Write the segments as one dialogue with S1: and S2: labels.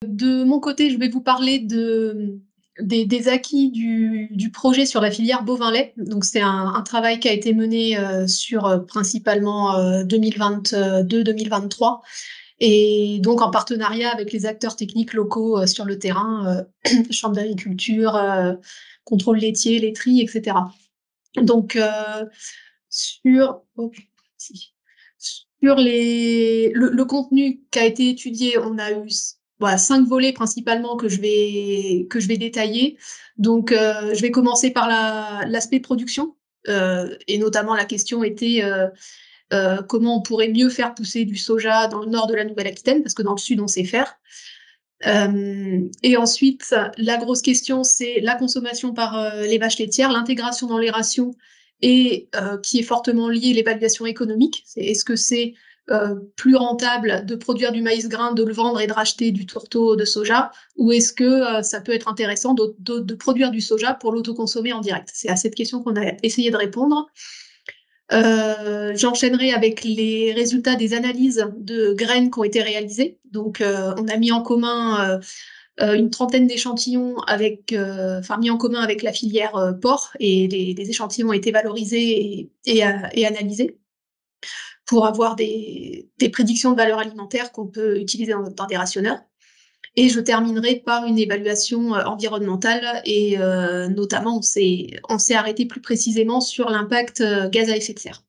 S1: De mon côté, je vais vous parler des acquis du projet sur la filière bovin-lait. Donc c'est un travail qui a été mené, sur, principalement, 2022-2023 et donc en partenariat avec les acteurs techniques locaux, sur le terrain, chambre d'agriculture, contrôle laitier, laiterie et cetera. Donc, sur oh, si. Sur le contenu qui a été étudié, on a eu voilà, 5 volets principalement que je vais détailler. Donc, je vais commencer par l'aspect production, et notamment la question était, comment on pourrait mieux faire pousser du soja dans le nord de la Nouvelle-Aquitaine, parce que dans le sud, on sait faire. Et ensuite, la grosse question, c'est la consommation par, les vaches laitières, l'intégration dans les rations et qui est fortement liée l'évaluation économique. Est-ce que c'est, plus rentable de produire du maïs grain, de le vendre et de racheter du tourteau de soja? Ou est-ce que, ça peut être intéressant de produire du soja pour l'autoconsommer en direct? C'est à cette question qu'on a essayé de répondre. J'enchaînerai avec les résultats des analyses de graines qui ont été réalisées. Donc, on a mis en commun, une trentaine d'échantillons avec, enfin mis en commun avec la filière, porc et les échantillons ont été valorisés et analysés pour avoir des prédictions de valeur alimentaire qu'on peut utiliser dans des rationneurs. Et je terminerai par une évaluation, environnementale et notamment on s'est arrêté plus précisément sur l'impact, gaz à effet de serre.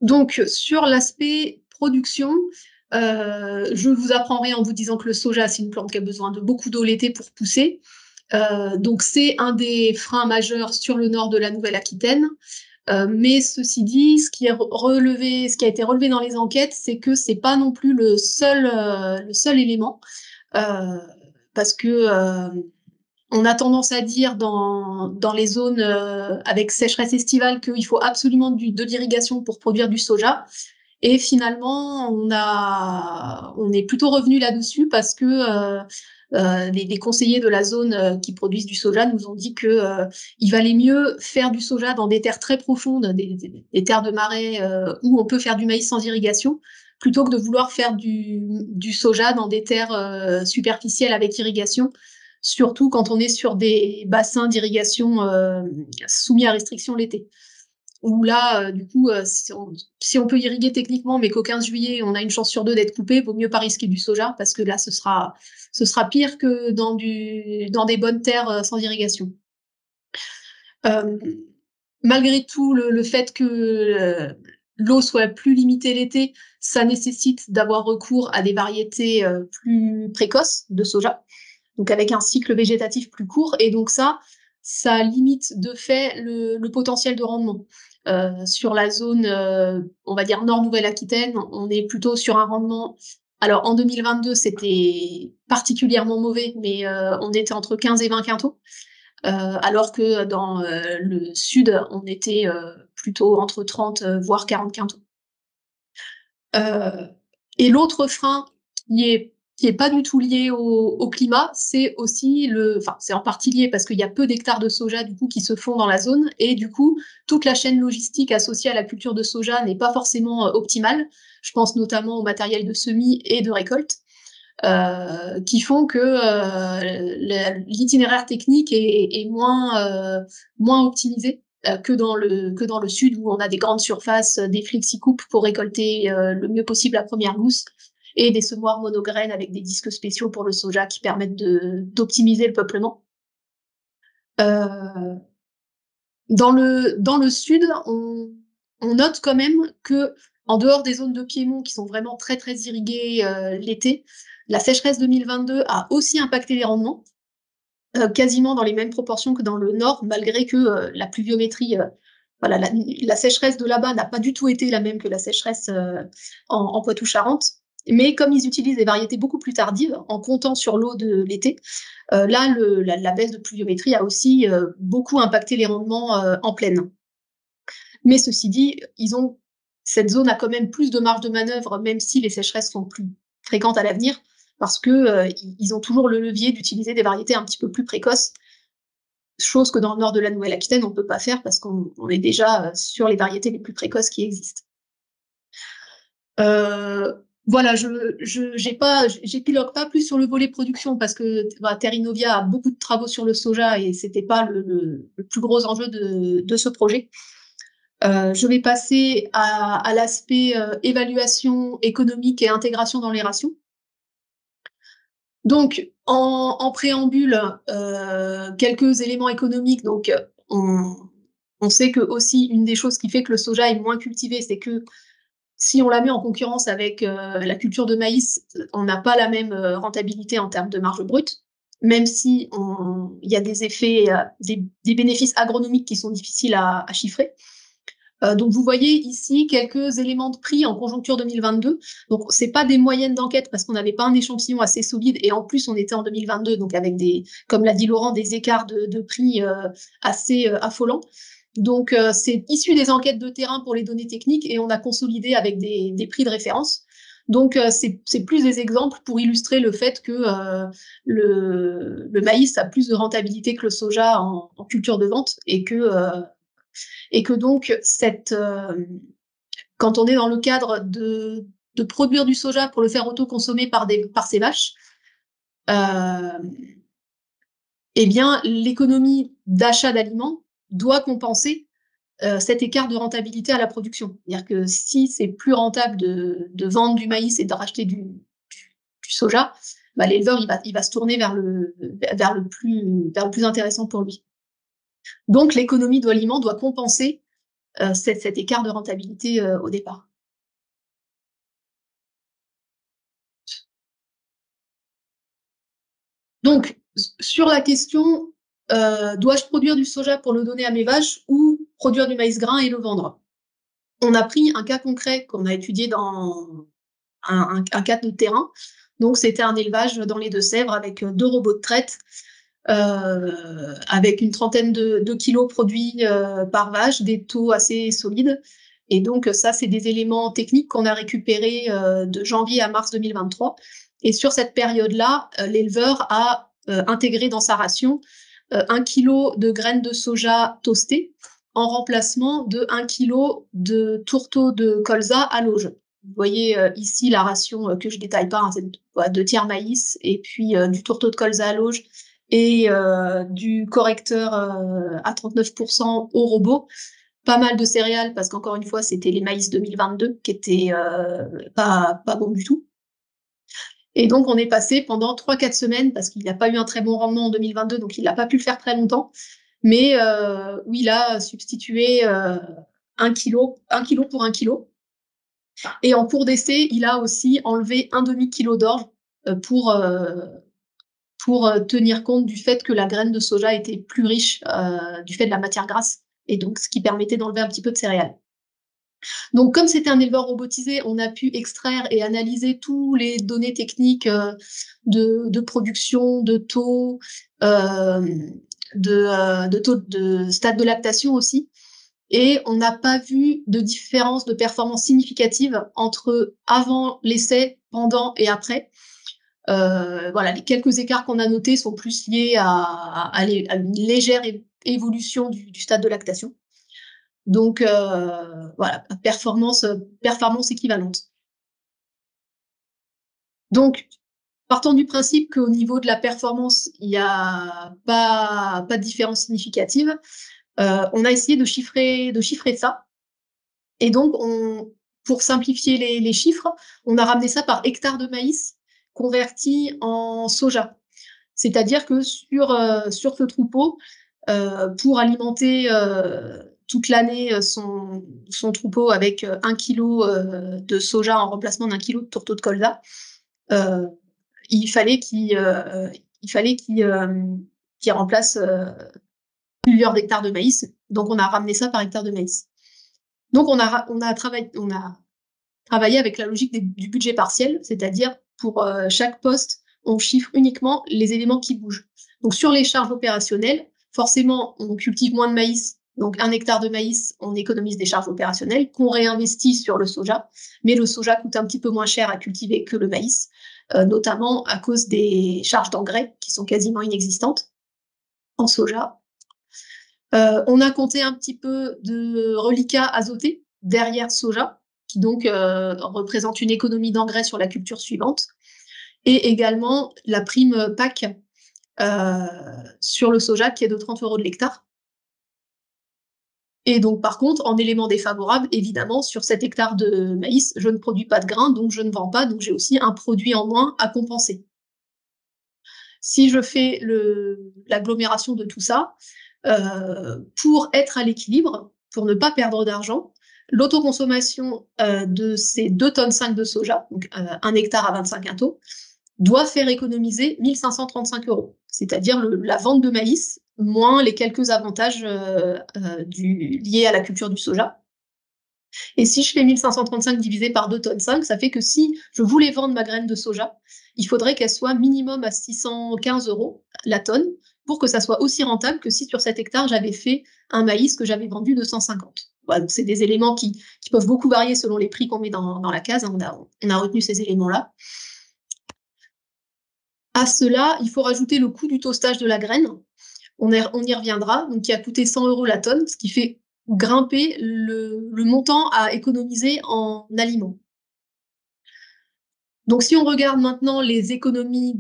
S1: Donc, sur l'aspect production, je vous apprends rien en vous disant que le soja, c'est une plante qui a besoin de beaucoup d'eau l'été pour pousser. Donc c'est un des freins majeurs sur le nord de la Nouvelle-Aquitaine. Mais ceci dit, ce qui a été relevé dans les enquêtes, c'est que c'est pas non plus le seul élément, heu, parce que, on a tendance à dire dans les zones, avec sécheresse estivale qu'il faut absolument de l'irrigation pour produire du soja. Et finalement, on est plutôt revenu là-dessus parce que les conseillers de la zone qui produisent du soja nous ont dit que il valait mieux faire du soja dans des terres très profondes, des terres de marais où on peut faire du maïs sans irrigation, plutôt que de vouloir faire du soja dans des terres superficielles avec irrigation, surtout quand on est sur des bassins d'irrigation soumis à restriction l'été. Où là, du coup, si on peut irriguer techniquement, mais qu'au 15 juillet, on a une chance sur deux d'être coupé, vaut mieux pas risquer du soja, parce que là, ce sera pire que dans des bonnes terres sans irrigation. Euh, Malgré tout, le fait que l'eau soit plus limitée l'été, ça nécessite d'avoir recours à des variétés plus précoces de soja, donc avec un cycle végétatif plus court, et donc ça limite de fait le potentiel de rendement. Sur la zone, on va dire Nord Nouvelle-Aquitaine, on est plutôt sur un rendement. Alors en 2022, c'était particulièrement mauvais, mais on était entre 15 et 20 quintaux, alors que dans le sud, on était plutôt entre 30, voire 40 quintaux. Euh, et l'autre frein qui est pas du tout lié au climat, c'est aussi enfin, c'est en partie lié parce qu'il y a peu d'hectares de soja du coup qui se font dans la zone et du coup toute la chaîne logistique associée à la culture de soja n'est pas forcément optimale. Je pense notamment au matériel de semis et de récolte. Qui font que l'itinéraire technique est moins optimisé que dans le sud où on a des grandes surfaces, des flexi-coupes pour récolter le mieux possible la première gousse et des semoirs monograines avec des disques spéciaux pour le soja qui permettent d'optimiser le peuplement. Euh, dans le sud, on note quand même que, en dehors des zones de Piémont qui sont vraiment très très irriguées l'été, la sécheresse 2022 a aussi impacté les rendements, quasiment dans les mêmes proportions que dans le nord, malgré que la pluviométrie, voilà, la sécheresse de là-bas n'a pas du tout été la même que la sécheresse en Poitou-Charentes. Mais comme ils utilisent des variétés beaucoup plus tardives, en comptant sur l'eau de l'été, là, la baisse de pluviométrie a aussi beaucoup impacté les rendements en plaine. Mais ceci dit, cette zone a quand même plus de marge de manœuvre, même si les sécheresses sont plus fréquentes à l'avenir, parce que ils ont toujours le levier d'utiliser des variétés un petit peu plus précoces, chose que dans le nord de la Nouvelle-Aquitaine, on ne peut pas faire parce qu'on est déjà sur les variétés les plus précoces qui existent. Euh, Voilà, j'épilogue pas plus sur le volet production parce que bah, Terrinovia a beaucoup de travaux sur le soja et c'était pas le plus gros enjeu de ce projet. Je vais passer à l'aspect évaluation économique et intégration dans les rations. Donc, en préambule, quelques éléments économiques. Donc, on sait que aussi une des choses qui fait que le soja est moins cultivé, c'est que si on la met en concurrence avec la culture de maïs, on n'a pas la même rentabilité en termes de marge brute, même si il y a des effets, des bénéfices agronomiques qui sont difficiles à chiffrer. Donc vous voyez ici quelques éléments de prix en conjoncture 2022. Donc c'est pas des moyennes d'enquête parce qu'on n'avait pas un échantillon assez solide et en plus on était en 2022, donc avec comme l'a dit Laurent, des écarts de prix assez affolants. Donc c'est issu des enquêtes de terrain pour les données techniques et on a consolidé avec des prix de référence. Donc c'est plus des exemples pour illustrer le fait que le maïs a plus de rentabilité que le soja en culture de vente et que donc quand on est dans le cadre de produire du soja pour le faire auto-consommer par ces vaches, euh, eh bien l'économie d'achat d'aliments doit compenser cet écart de rentabilité à la production. C'est-à-dire que si c'est plus rentable de vendre du maïs et de racheter du soja, bah, l'éleveur il va se tourner vers le plus intéressant pour lui. Donc l'économie de l'aliment doit compenser cet écart de rentabilité au départ. Donc, sur la question, dois-je produire du soja pour le donner à mes vaches ou produire du maïs grain et le vendre? On a pris un cas concret qu'on a étudié dans un cas de terrain. Donc, c'était un élevage dans les Deux-Sèvres avec 2 robots de traite, avec une trentaine de kilos produits par vache, des taux assez solides. Et donc, ça, c'est des éléments techniques qu'on a récupérés de janvier à mars 2023. Et sur cette période-là, l'éleveur a intégré dans sa ration 1 kilo de graines de soja toastées en remplacement de 1 kilo de tourteaux de colza à l'auge. Vous voyez ici la ration que je détaille pas, hein, c'est 2 tiers maïs et puis du tourteau de colza à l'auge et du correcteur à 39% au robot. Pas mal de céréales parce qu'encore une fois, c'était les maïs 2022 qui étaient pas bons du tout. Et donc, on est passé pendant 3-4 semaines, parce qu'il n'a pas eu un très bon rendement en 2022, donc il n'a pas pu le faire très longtemps, mais où il a substitué 1 kilo pour 1 kilo. Et en cours d'essai, il a aussi enlevé un demi-kilo d'orge pour tenir compte du fait que la graine de soja était plus riche du fait de la matière grasse, et donc ce qui permettait d'enlever un petit peu de céréales. Donc, comme c'était un éleveur robotisé, on a pu extraire et analyser toutes les données techniques de production, de taux, de stade de lactation aussi. Et on n'a pas vu de différence de performance significative entre avant l'essai, pendant et après. Voilà, les quelques écarts qu'on a notés sont plus liés à une légère évolution du stade de lactation. Donc voilà, performance équivalente. Donc, partant du principe qu'au niveau de la performance, il n'y a pas de différence significative, on a essayé de chiffrer ça. Et donc, pour simplifier les chiffres, on a ramené ça par hectare de maïs converti en soja. C'est-à-dire que sur ce troupeau, pour alimenter toute l'année son troupeau avec 1 kilo de soja en remplacement d'1 kilo de tourteau de colza, euh, il fallait qu'il remplace plusieurs hectares de maïs. Donc on a ramené ça par hectare de maïs. Donc on a travaillé avec la logique du budget partiel, c'est-à-dire pour chaque poste, on chiffre uniquement les éléments qui bougent. Donc sur les charges opérationnelles, forcément, on cultive moins de maïs, donc 1 hectare de maïs, on économise des charges opérationnelles qu'on réinvestit sur le soja, mais le soja coûte un petit peu moins cher à cultiver que le maïs, notamment à cause des charges d'engrais qui sont quasiment inexistantes en soja. On a compté un petit peu de reliquats azotés derrière soja, qui donc représente une économie d'engrais sur la culture suivante, et également la prime PAC sur le soja qui est de 30 € de l'hectare. Et donc par contre, en élément défavorable, évidemment, sur cet hectare de maïs, je ne produis pas de grains, donc je ne vends pas, donc j'ai aussi un produit en moins à compenser. Si je fais l'agglomération de tout ça, pour être à l'équilibre, pour ne pas perdre d'argent, l'autoconsommation de ces 2,5 tonnes de soja, donc 1 hectare à 25 quintaux, doit faire économiser 1 535 €, c'est-à-dire la vente de maïs, moins les quelques avantages liés à la culture du soja. Et si je fais 1 535 divisé par 2,5 tonnes, ça fait que si je voulais vendre ma graine de soja, il faudrait qu'elle soit minimum à 615 € la tonne pour que ça soit aussi rentable que si sur cet hectare, j'avais fait un maïs que j'avais vendu 250. Voilà, donc c'est des éléments qui peuvent beaucoup varier selon les prix qu'on met dans la case. On a retenu ces éléments-là. À cela, il faut rajouter le coût du toastage de la graine. On y reviendra, donc qui a coûté 100 € la tonne, ce qui fait grimper le montant à économiser en aliments. Donc si on regarde maintenant les économies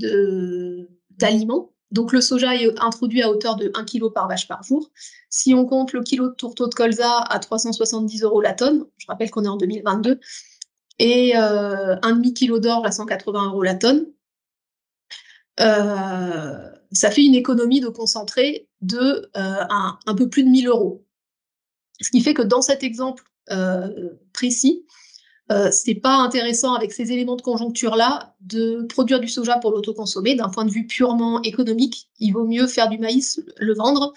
S1: d'aliments, donc le soja est introduit à hauteur de 1 kg par vache par jour. Si on compte le kilo de tourteau de colza à 370 € la tonne, je rappelle qu'on est en 2022, et un demi-kilo d'orge à 180 € la tonne, ça fait une économie de concentré de un peu plus de 1 000 €. Ce qui fait que dans cet exemple précis, c'est pas intéressant avec ces éléments de conjoncture-là de produire du soja pour l'autoconsommer. D'un point de vue purement économique, il vaut mieux faire du maïs, le vendre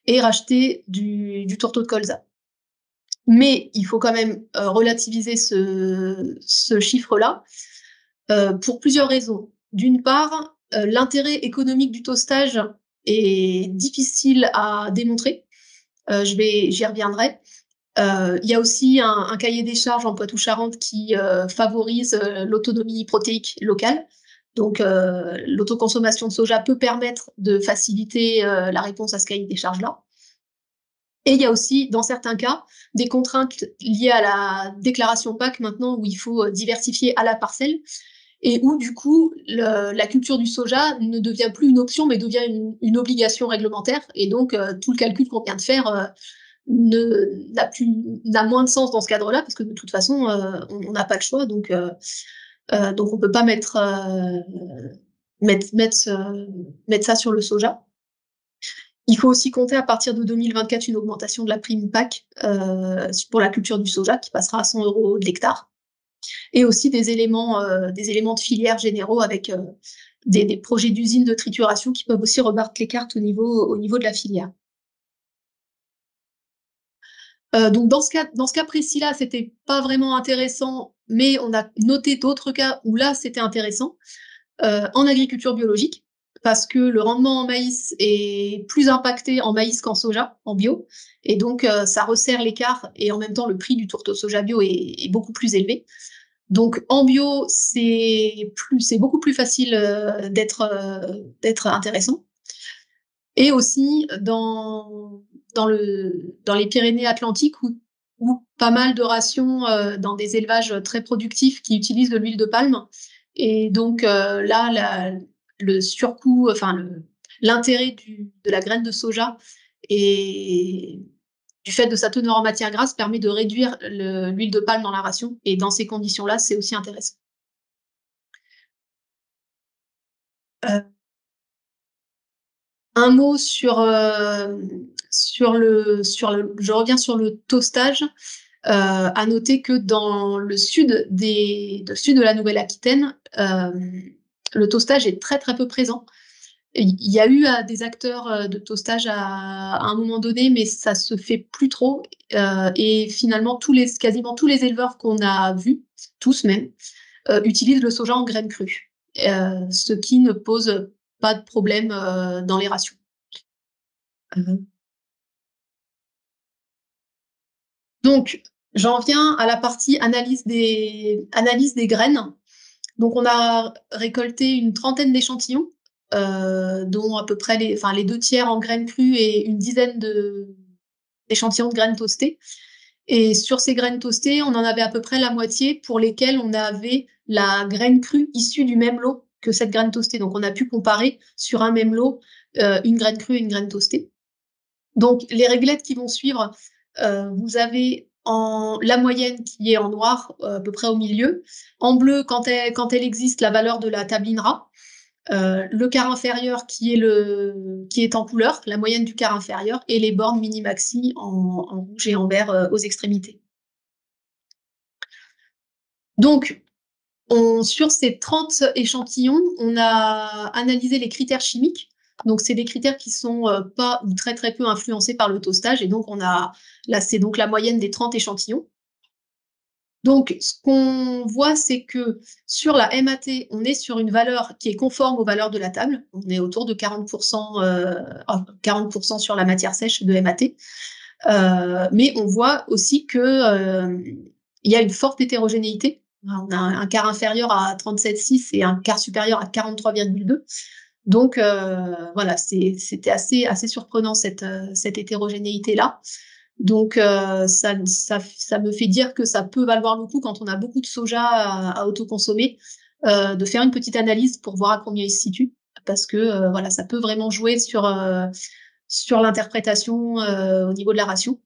S1: et racheter du tourteau de colza. Mais il faut quand même relativiser ce chiffre-là pour plusieurs raisons. D'une part, l'intérêt économique du toastage est difficile à démontrer. J'y reviendrai. Il y a aussi un cahier des charges en Poitou-Charentes qui favorise l'autonomie protéique locale. Donc, l'autoconsommation de soja peut permettre de faciliter la réponse à ce cahier des charges-là. Et il y a aussi, dans certains cas, des contraintes liées à la déclaration PAC maintenant, où il faut diversifier à la parcelle, et où du coup, la culture du soja ne devient plus une option, mais devient une obligation réglementaire. Et donc, tout le calcul qu'on vient de faire n'a moins de sens dans ce cadre-là, parce que de toute façon, on n'a pas le choix, donc on peut pas mettre ça sur le soja. Il faut aussi compter à partir de 2024 une augmentation de la prime PAC pour la culture du soja, qui passera à 100 € de l'hectare, et aussi des éléments de filière généraux avec des projets d'usines de trituration qui peuvent aussi rebattre les cartes au niveau de la filière. Donc dans ce cas précis-là, c'était pas vraiment intéressant, mais on a noté d'autres cas où là, c'était intéressant, en agriculture biologique, parce que le rendement en maïs est plus impacté en maïs qu'en soja, en bio, et donc ça resserre l'écart, et en même temps, le prix du tourteau de soja bio est beaucoup plus élevé. Donc en bio, c'est beaucoup plus facile d'être intéressant. Et aussi dans les Pyrénées-Atlantiques, où pas mal de rations dans des élevages très productifs qui utilisent de l'huile de palme. Et donc là, le surcoût, enfin l'intérêt de la graine de soja et du fait de sa teneur en matière grasse permet de réduire l'huile de palme dans la ration. Et dans ces conditions-là, c'est aussi intéressant. Euh, Un mot je reviens sur le toastage. À noter que dans le sud de la Nouvelle-Aquitaine, le toastage est très très peu présent. Il y a eu des acteurs de toastage à un moment donné, mais ça se fait plus trop. Et finalement, quasiment tous les éleveurs qu'on a vus, tous même, utilisent le soja en graines crues, ce qui ne pose pas de problème dans les rations. Donc, j'en viens à la partie analyse des graines. Donc, on a récolté une trentaine d'échantillons, dont à peu près les 2 tiers en graines crues et une dizaine d'échantillons de graines toastées. Et sur ces graines toastées, on en avait à peu près la moitié pour lesquelles on avait la graine crue issue du même lot que cette graine toastée. Donc on a pu comparer sur un même lot une graine crue et une graine toastée. Donc les réglettes qui vont suivre, vous avez la moyenne qui est en noir, à peu près au milieu. En bleu, quand elle existe, la valeur de la table INRA. Le quart inférieur qui est en couleur, la moyenne du quart inférieur, et les bornes mini-maxi en rouge et en vert aux extrémités. Donc, sur ces 30 échantillons, on a analysé les critères chimiques. Donc, c'est des critères qui sont pas ou très très peu influencés par le toastage. Et donc, là, c'est donc la moyenne des 30 échantillons. Donc, ce qu'on voit, c'est que sur la MAT, on est sur une valeur qui est conforme aux valeurs de la table. On est autour de 40%, 40% sur la matière sèche de MAT. Mais on voit aussi qu'il y a une forte hétérogénéité. On a un quart inférieur à 37,6 et un quart supérieur à 43,2. Donc voilà, c'était assez surprenant cette hétérogénéité-là. Donc ça me fait dire que ça peut valoir le coup quand on a beaucoup de soja à autoconsommer, de faire une petite analyse pour voir à combien il se situe, parce que voilà, ça peut vraiment jouer sur l'interprétation au niveau de la ration.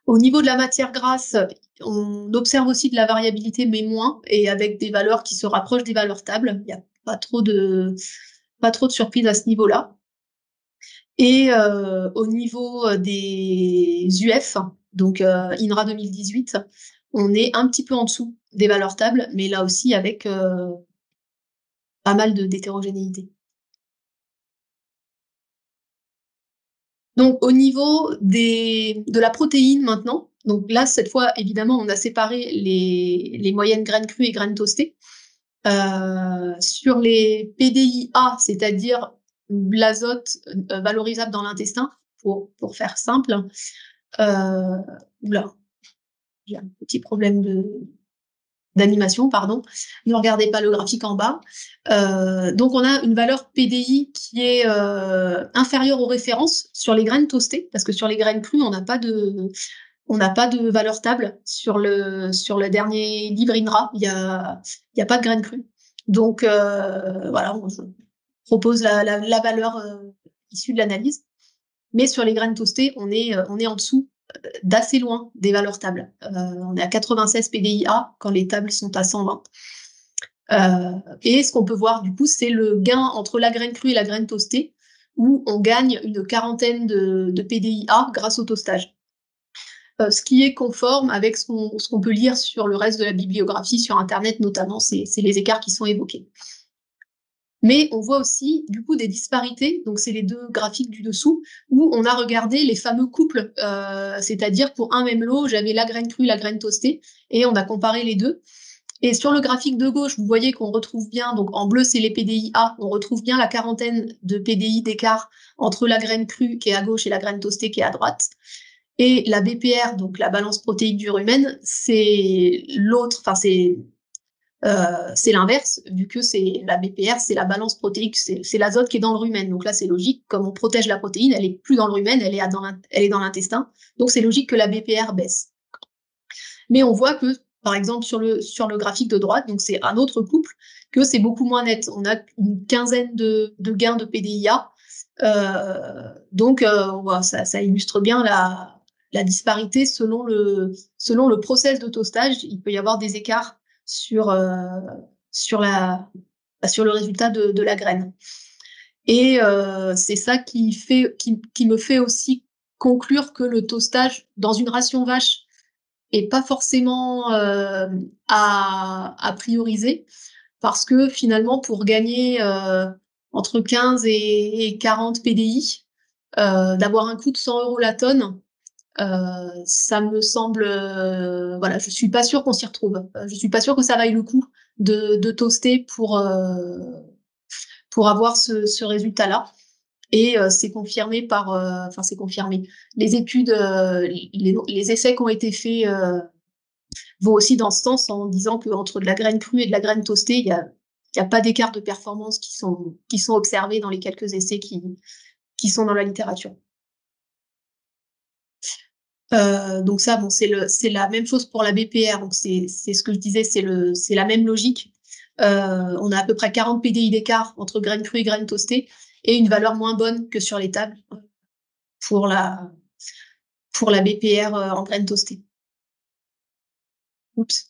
S1: Au niveau de la matière grasse, on observe aussi de la variabilité, mais moins, et avec des valeurs qui se rapprochent des valeurs tables. Il n'y a pas trop de surprises à ce niveau-là. Et au niveau des UF, donc INRA 2018, on est un petit peu en dessous des valeurs tables, mais là aussi avec pas mal d'hétérogénéité. Donc au niveau de la protéine maintenant, donc là cette fois évidemment on a séparé les moyennes graines crues et graines toastées. Sur les PDI-A, c'est-à-dire l'azote valorisable dans l'intestin, pour faire simple, oula, j'ai un petit problème d'animation, pardon. Ne regardez pas le graphique en bas. Donc on a une valeur PDI qui est inférieure aux références sur les graines toastées, parce que sur les graines crues, on n'a pas de valeur table. Sur le dernier livre INRA, il y a pas de graines crues. Donc voilà, je propose la valeur issue de l'analyse. Mais sur les graines toastées, on est en dessous d'assez loin des valeurs tables. On est à 96 PDI-A quand les tables sont à 120. Et ce qu'on peut voir du coup, c'est le gain entre la graine crue et la graine toastée, où on gagne une quarantaine de PDI-A grâce au toastage. Ce qui est conforme avec ce qu'on peut lire sur le reste de la bibliographie, sur Internet notamment, c'est les écarts qui sont évoqués. Mais on voit aussi du coup des disparités, donc c'est les deux graphiques du dessous, où on a regardé les fameux couples, c'est-à-dire pour un même lot, j'avais la graine crue, la graine toastée, et on a comparé les deux. Et sur le graphique de gauche, vous voyez qu'on retrouve bien, donc en bleu c'est les PDI-A, on retrouve bien la quarantaine de PDI d'écart entre la graine crue qui est à gauche et la graine toastée qui est à droite. Et la BPR, donc la balance protéique du rumen, c'est l'autre, enfin c'est l'inverse, vu que c'est la BPR, c'est la balance protéique, c'est l'azote qui est dans le rumen. Donc là, c'est logique, comme on protège la protéine, elle est plus dans le rumen, elle est dans l'intestin. Donc c'est logique que la BPR baisse. Mais on voit que, par exemple, sur le graphique de droite, donc c'est un autre couple, que c'est beaucoup moins net. On a une quinzaine de gains de PDIA. Donc ça illustre bien la disparité selon le process de toastage. Il peut y avoir des écarts sur le résultat de la graine. Et c'est ça qui me fait aussi conclure que le toastage dans une ration vache est pas forcément à prioriser, parce que finalement pour gagner entre 15 et 40 PDI, d'avoir un coût de 100 € la tonne, ça me semble, voilà, je suis pas sûre qu'on s'y retrouve. Je suis pas sûre que ça vaille le coup de toaster pour avoir ce résultat-là. Et c'est confirmé enfin c'est confirmé. Les études, les essais qui ont été faits vont aussi dans ce sens, en disant qu'entre de la graine crue et de la graine toastée, il y a pas d'écart de performance qui sont observés dans les quelques essais qui sont dans la littérature. Donc ça, bon, c'est la même chose pour la BPR, donc c'est ce que je disais, c'est la même logique. On a à peu près 40 PDI d'écart entre graines crues et graines toastées, et une valeur moins bonne que sur les tables pour la, pour la BPR en graines toastées. Oups.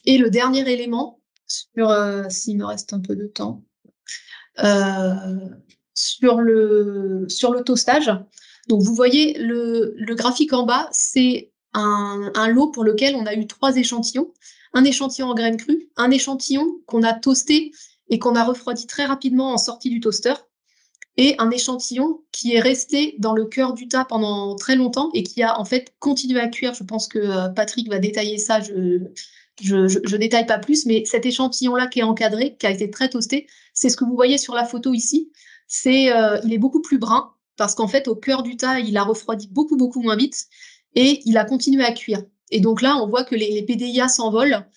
S1: Et le dernier élément, s'il me reste un peu de temps, sur le toastage. Donc vous voyez le graphique en bas, c'est un lot pour lequel on a eu 3 échantillons. Un échantillon en graines crues, un échantillon qu'on a toasté et qu'on a refroidi très rapidement en sortie du toaster, et un échantillon qui est resté dans le cœur du tas pendant très longtemps et qui a en fait continué à cuire. Je pense que Patrick va détailler ça, je détaille pas plus, mais cet échantillon-là qui est encadré, qui a été très toasté, c'est ce que vous voyez sur la photo ici. Il est beaucoup plus brun parce qu'en fait, au cœur du tas, il a refroidi beaucoup, beaucoup moins vite et il a continué à cuire. Et donc là, on voit que les PDIA s'envolent.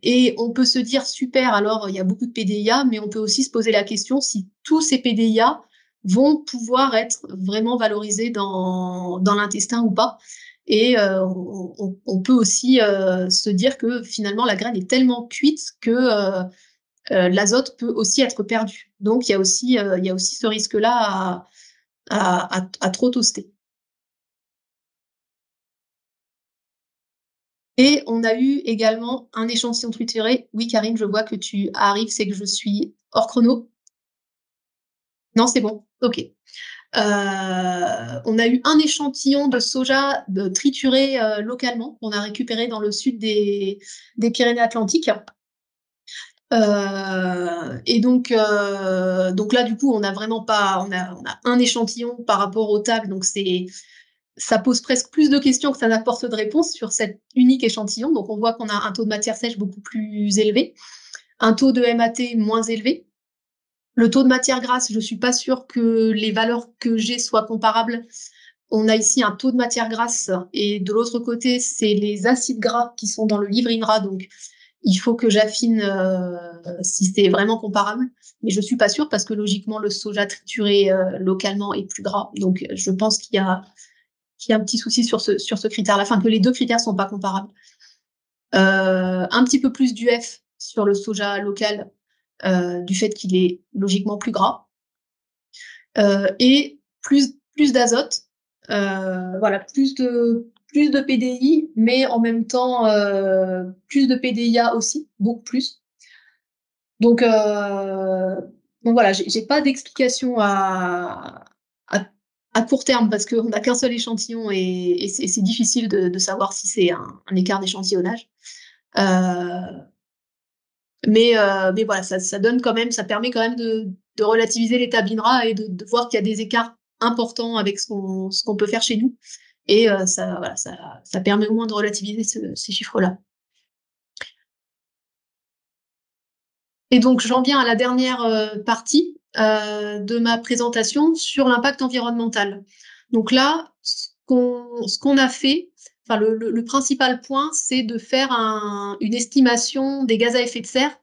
S1: Et on peut se dire, super, alors il y a beaucoup de PDIA, mais on peut aussi se poser la question si tous ces PDIA vont pouvoir être vraiment valorisés dans l'intestin ou pas. Et on peut aussi se dire que finalement la graine est tellement cuite que l'azote peut aussi être perdu. Donc il y a aussi ce risque-là à trop toaster. Et on a eu également un échantillon trituré. Oui, Karine, je vois que tu arrives, c'est que je suis hors chrono. Non, c'est bon. OK. On a eu un échantillon de soja trituré localement qu'on a récupéré dans le sud des Pyrénées-Atlantiques. Et donc là, du coup, on a vraiment pas, on a un échantillon par rapport aux tables, donc ça pose presque plus de questions que ça n'apporte de réponses sur cet unique échantillon. Donc on voit qu'on a un taux de matière sèche beaucoup plus élevé, un taux de MAT moins élevé. Le taux de matière grasse, je ne suis pas sûre que les valeurs que j'ai soient comparables. On a ici un taux de matière grasse et de l'autre côté, c'est les acides gras qui sont dans le livre INRA. Donc il faut que j'affine si c'est vraiment comparable. Mais je ne suis pas sûre parce que logiquement, le soja trituré localement est plus gras. Donc je pense qu'il y a un petit souci sur ce critère-là, enfin que les deux critères sont pas comparables. Un petit peu plus d'UF sur le soja local du fait qu'il est logiquement plus gras et plus d'azote, voilà, plus de PDI, mais en même temps plus de PDIA aussi, beaucoup plus. Donc, voilà, j'ai pas d'explication à court terme parce qu'on n'a qu'un seul échantillon et c'est difficile de savoir si c'est un écart d'échantillonnage. Mais voilà, ça donne quand même, ça permet quand même de relativiser l'état BINRA et de voir qu'il y a des écarts importants avec ce qu'on peut faire chez nous. Et voilà, ça permet au moins de relativiser ces chiffres-là. Et donc, j'en viens à la dernière partie de ma présentation sur l'impact environnemental. Donc là, ce qu'on a fait, enfin, le principal point, c'est de faire une estimation des gaz à effet de serre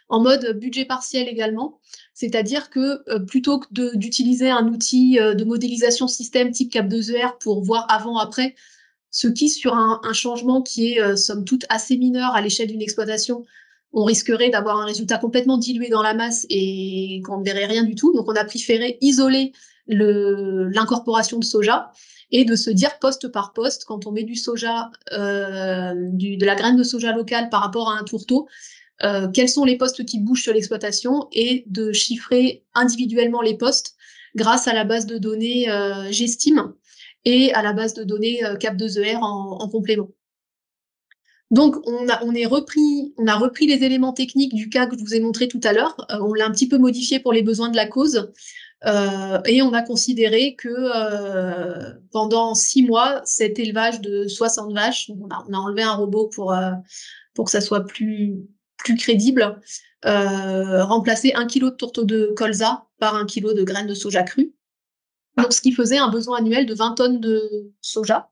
S1: en mode budget partiel également. C'est-à-dire que plutôt que d'utiliser un outil de modélisation système type CAP2ER pour voir avant-après, ce qui, sur un changement qui est somme toute assez mineur à l'échelle d'une exploitation, on risquerait d'avoir un résultat complètement dilué dans la masse et qu'on ne verrait rien du tout. Donc on a préféré isoler l'incorporation de soja et de se dire poste par poste, quand on met du soja, de la graine de soja locale par rapport à un tourteau, quels sont les postes qui bougent sur l'exploitation et de chiffrer individuellement les postes grâce à la base de données Gestime et à la base de données Cap2ER en complément. Donc, on a repris les éléments techniques du cas que je vous ai montré tout à l'heure. On l'a un petit peu modifié pour les besoins de la cause. Et on a considéré que pendant 6 mois, cet élevage de 60 vaches, on a enlevé un robot pour que ça soit plus crédible, remplacer 1 kg de tourteau de colza par 1 kg de graines de soja crues. Donc, ce qui faisait un besoin annuel de 20 tonnes de soja,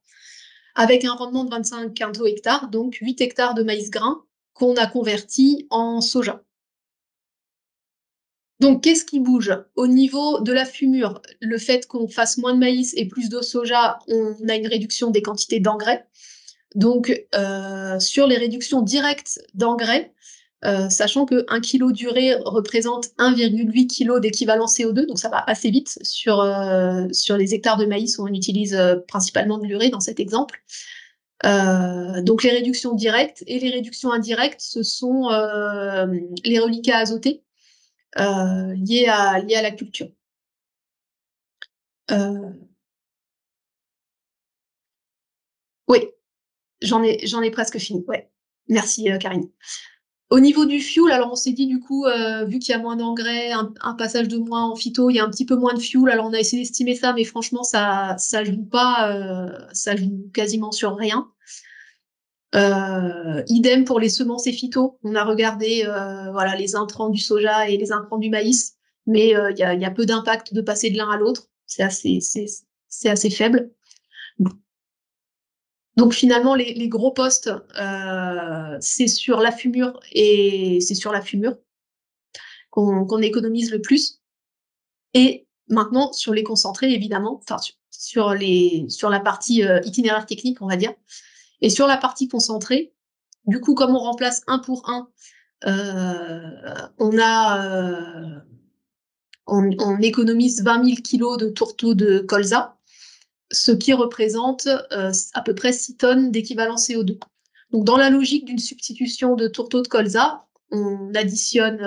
S1: avec un rendement de 25 quintaux hectares, donc 8 hectares de maïs grain qu'on a converti en soja. Donc qu'est-ce qui bouge? Au niveau de la fumure, le fait qu'on fasse moins de maïs et plus de soja, on a une réduction des quantités d'engrais. Donc sur les réductions directes d'engrais, sachant qu'1 kilo d'urée représente 1,8 kg d'équivalent CO2, donc ça va assez vite sur les hectares de maïs où on utilise, principalement de l'urée dans cet exemple. Donc les réductions directes et les réductions indirectes, ce sont, les reliquats azotés, liés à la culture. Heu, oui, j'en ai presque fini, ouais. Merci, Karine. Au niveau du fioul, alors on s'est dit du coup, vu qu'il y a moins d'engrais, un passage de moins en phyto, il y a un petit peu moins de fioul. Alors on a essayé d'estimer ça, mais franchement ça joue pas, ça joue quasiment sur rien. Idem pour les semences et phyto. On a regardé, voilà, les intrants du soja et les intrants du maïs, mais il y a peu d'impact de passer de l'un à l'autre. C'est assez faible. Donc finalement, les gros postes, c'est sur la fumure qu'on économise le plus. Et maintenant, sur les concentrés, évidemment, enfin sur la partie itinéraire technique, on va dire. Et sur la partie concentrée, du coup, comme on remplace un pour un, on a, on économise 20 000 kilos de tourteaux de colza, ce qui représente à peu près 6 tonnes d'équivalent CO2. Donc, dans la logique d'une substitution de tourteaux de colza, on additionne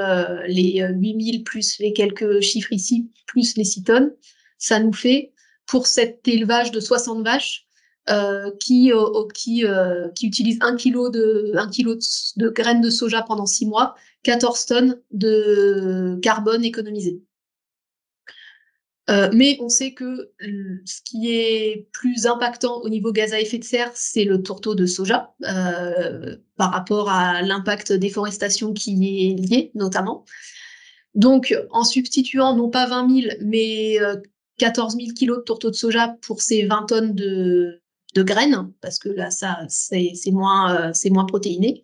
S1: les 8 000 plus les quelques chiffres ici, plus les 6 tonnes. Ça nous fait, pour cet élevage de 60 vaches, qui utilisent 1 kilo de graines de soja pendant 6 mois, 14 tonnes de carbone économisé. Mais on sait que ce qui est plus impactant au niveau gaz à effet de serre, c'est le tourteau de soja, par rapport à l'impact déforestation qui y est lié, notamment. Donc, en substituant non pas 20 000, mais 14 000 kilos de tourteau de soja pour ces 20 tonnes de graines, parce que là, c'est moins protéiné.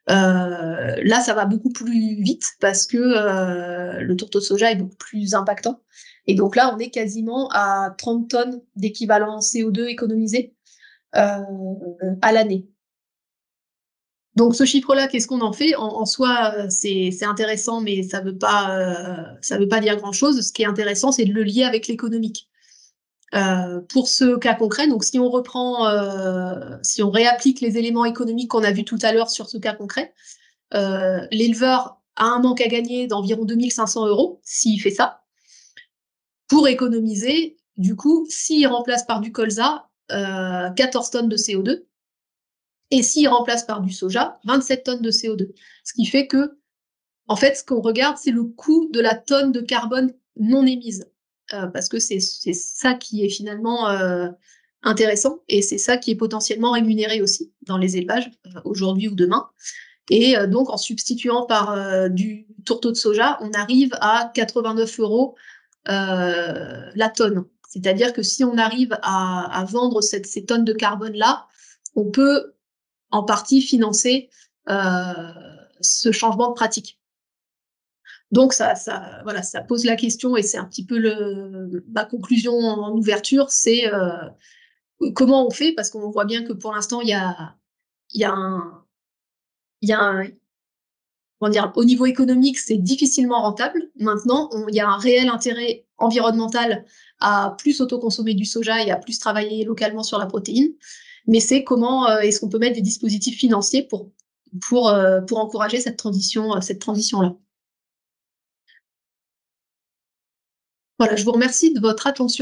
S1: Là, ça va beaucoup plus vite parce que le tourteau de soja est beaucoup plus impactant. Et donc là, on est quasiment à 30 tonnes d'équivalent CO2 économisé à l'année. Donc ce chiffre-là, qu'est-ce qu'on en fait? En soi, c'est intéressant, mais ça veut pas dire grand-chose. Ce qui est intéressant, c'est de le lier avec l'économique. Pour ce cas concret, donc si on reprend, si on réapplique les éléments économiques qu'on a vus tout à l'heure sur ce cas concret, l'éleveur a un manque à gagner d'environ 2 500 € s'il fait ça, pour économiser, du coup, s'il remplace par du colza, 14 tonnes de CO2, et s'il remplace par du soja, 27 tonnes de CO2. Ce qui fait que, en fait, ce qu'on regarde, c'est le coût de la tonne de carbone non émise, parce que c'est ça qui est finalement intéressant, et c'est ça qui est potentiellement rémunéré aussi dans les élevages, aujourd'hui ou demain. Et donc, en substituant par du tourteau de soja, on arrive à 89 € la tonne. C'est-à-dire que si on arrive à vendre ces tonnes de carbone-là, on peut en partie financer ce changement de pratique. Donc voilà, ça pose la question, et c'est un petit peu ma conclusion en ouverture, c'est comment on fait, parce qu'on voit bien que pour l'instant, il y a un, il y a un, comment dire, au niveau économique, c'est difficilement rentable. Maintenant, il y a un réel intérêt environnemental à plus autoconsommer du soja et à plus travailler localement sur la protéine. Mais c'est comment est-ce qu'on peut mettre des dispositifs financiers pour encourager cette transition-là. Voilà, je vous remercie de votre attention.